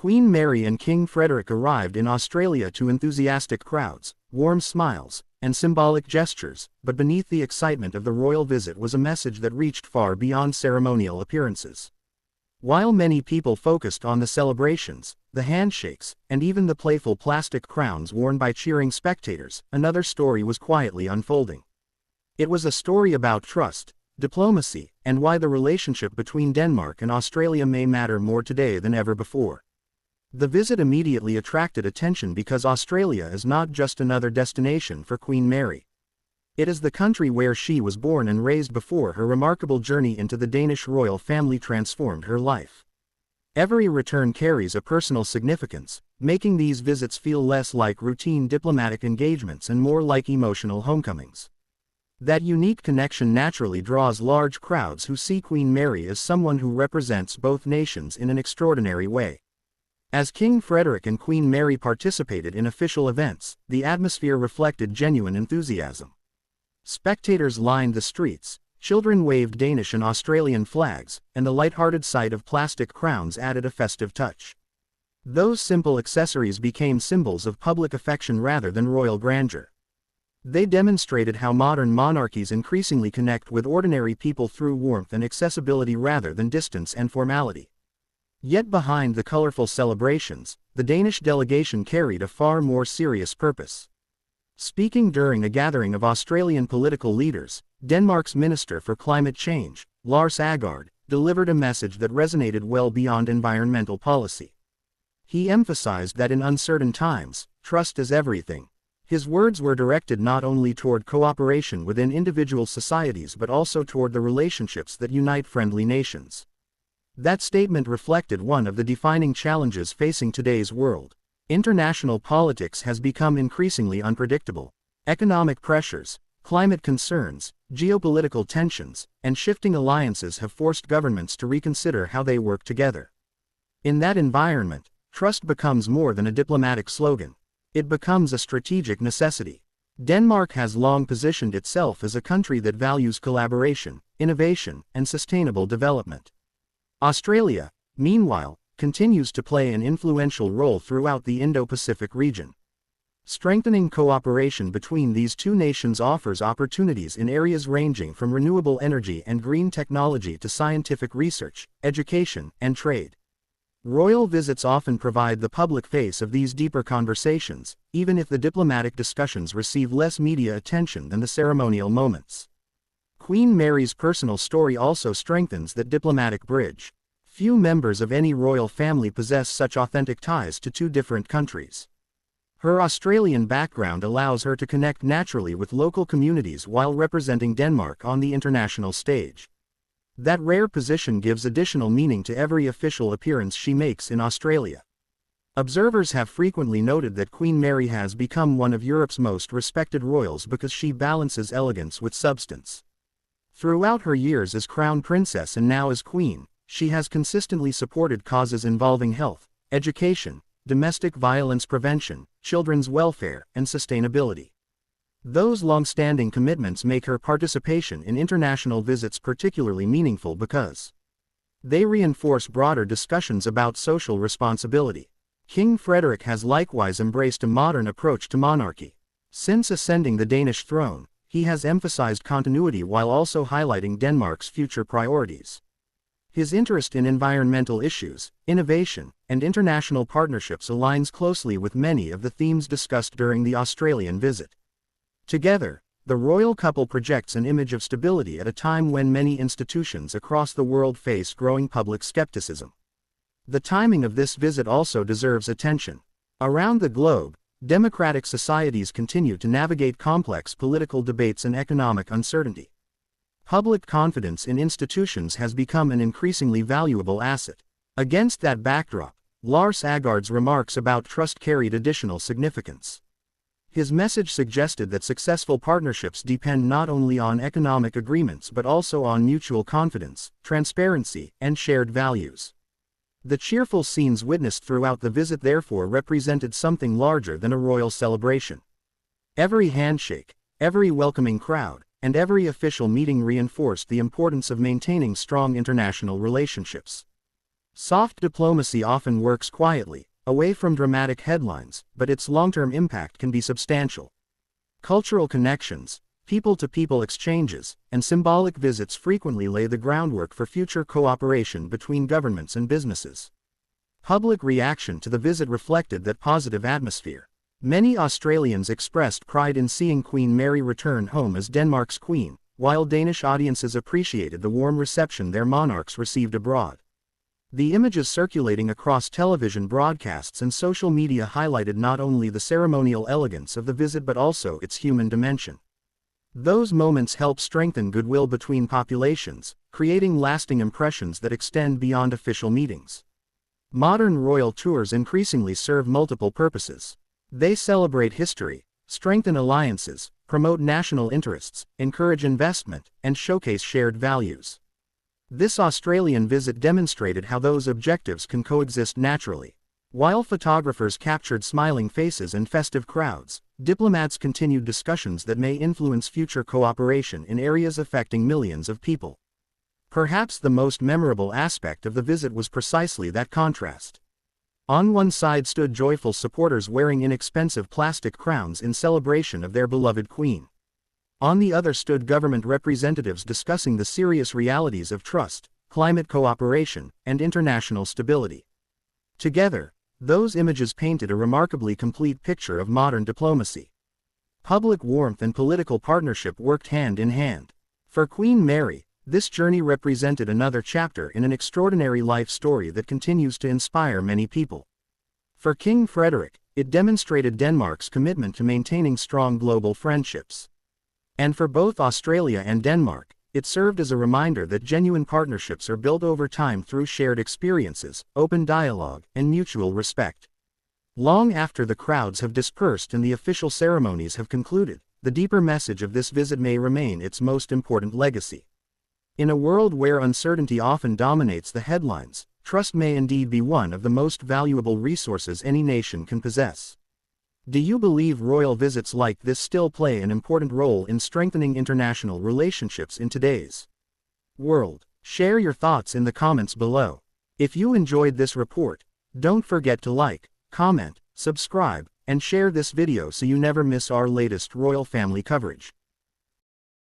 Queen Mary and King Frederik arrived in Australia to enthusiastic crowds, warm smiles, and symbolic gestures, but beneath the excitement of the royal visit was a message that reached far beyond ceremonial appearances. While many people focused on the celebrations, the handshakes, and even the playful plastic crowns worn by cheering spectators, another story was quietly unfolding. It was a story about trust, diplomacy, and why the relationship between Denmark and Australia may matter more today than ever before. The visit immediately attracted attention because Australia is not just another destination for Queen Mary. It is the country where she was born and raised before her remarkable journey into the Danish royal family transformed her life. Every return carries a personal significance, making these visits feel less like routine diplomatic engagements and more like emotional homecomings. That unique connection naturally draws large crowds who see Queen Mary as someone who represents both nations in an extraordinary way. As King Frederik and Queen Mary participated in official events, the atmosphere reflected genuine enthusiasm. Spectators lined the streets, children waved Danish and Australian flags, and the light-hearted sight of plastic crowns added a festive touch. Those simple accessories became symbols of public affection rather than royal grandeur. They demonstrated how modern monarchies increasingly connect with ordinary people through warmth and accessibility rather than distance and formality. Yet behind the colorful celebrations, the Danish delegation carried a far more serious purpose. Speaking during a gathering of Australian political leaders, Denmark's Minister for Climate Change, Lars Aagaard, delivered a message that resonated well beyond environmental policy. He emphasized that in uncertain times, trust is everything. His words were directed not only toward cooperation within individual societies but also toward the relationships that unite friendly nations. That statement reflected one of the defining challenges facing today's world. International politics has become increasingly unpredictable. Economic pressures, climate concerns, geopolitical tensions, and shifting alliances have forced governments to reconsider how they work together. In that environment, trust becomes more than a diplomatic slogan. It becomes a strategic necessity. Denmark has long positioned itself as a country that values collaboration, innovation, and sustainable development. Australia, meanwhile, continues to play an influential role throughout the Indo-Pacific region. Strengthening cooperation between these two nations offers opportunities in areas ranging from renewable energy and green technology to scientific research, education, and trade. Royal visits often provide the public face of these deeper conversations, even if the diplomatic discussions receive less media attention than the ceremonial moments. Queen Mary's personal story also strengthens that diplomatic bridge. Few members of any royal family possess such authentic ties to two different countries. Her Australian background allows her to connect naturally with local communities while representing Denmark on the international stage. That rare position gives additional meaning to every official appearance she makes in Australia. Observers have frequently noted that Queen Mary has become one of Europe's most respected royals because she balances elegance with substance. Throughout her years as crown princess and now as queen, she has consistently supported causes involving health, education, domestic violence prevention, children's welfare, and sustainability. Those long-standing commitments make her participation in international visits particularly meaningful because they reinforce broader discussions about social responsibility. King Frederik has likewise embraced a modern approach to monarchy. Since ascending the Danish throne, he has emphasized continuity while also highlighting Denmark's future priorities. His interest in environmental issues, innovation, and international partnerships aligns closely with many of the themes discussed during the Australian visit. Together, the royal couple projects an image of stability at a time when many institutions across the world face growing public skepticism. The timing of this visit also deserves attention. Around the globe, democratic societies continue to navigate complex political debates and economic uncertainty. Public confidence in institutions has become an increasingly valuable asset. Against that backdrop, Lars Aagaard's remarks about trust carried additional significance. His message suggested that successful partnerships depend not only on economic agreements but also on mutual confidence, transparency, and shared values. The cheerful scenes witnessed throughout the visit therefore represented something larger than a royal celebration. Every handshake, every welcoming crowd, and every official meeting reinforced the importance of maintaining strong international relationships. Soft diplomacy often works quietly, away from dramatic headlines, but its long-term impact can be substantial. Cultural connections, people-to-people exchanges, and symbolic visits frequently lay the groundwork for future cooperation between governments and businesses. Public reaction to the visit reflected that positive atmosphere. Many Australians expressed pride in seeing Queen Mary return home as Denmark's queen, while Danish audiences appreciated the warm reception their monarchs received abroad. The images circulating across television broadcasts and social media highlighted not only the ceremonial elegance of the visit but also its human dimension. Those moments help strengthen goodwill between populations, creating lasting impressions that extend beyond official meetings. Modern royal tours increasingly serve multiple purposes. They celebrate history, strengthen alliances, promote national interests, encourage investment, and showcase shared values. This Australian visit demonstrated how those objectives can coexist naturally. While photographers captured smiling faces and festive crowds, diplomats continued discussions that may influence future cooperation in areas affecting millions of people. Perhaps the most memorable aspect of the visit was precisely that contrast. On one side stood joyful supporters wearing inexpensive plastic crowns in celebration of their beloved queen. On the other stood government representatives discussing the serious realities of trust, climate cooperation, and international stability. Together, those images painted a remarkably complete picture of modern diplomacy. Public warmth and political partnership worked hand in hand. For Queen Mary, this journey represented another chapter in an extraordinary life story that continues to inspire many people. For King Frederik, it demonstrated Denmark's commitment to maintaining strong global friendships. And for both Australia and Denmark, it served as a reminder that genuine partnerships are built over time through shared experiences, open dialogue, and mutual respect. Long after the crowds have dispersed and the official ceremonies have concluded, the deeper message of this visit may remain its most important legacy. In a world where uncertainty often dominates the headlines, trust may indeed be one of the most valuable resources any nation can possess. Do you believe royal visits like this still play an important role in strengthening international relationships in today's world? Share your thoughts in the comments below. If you enjoyed this report, don't forget to like, comment, subscribe, and share this video so you never miss our latest royal family coverage.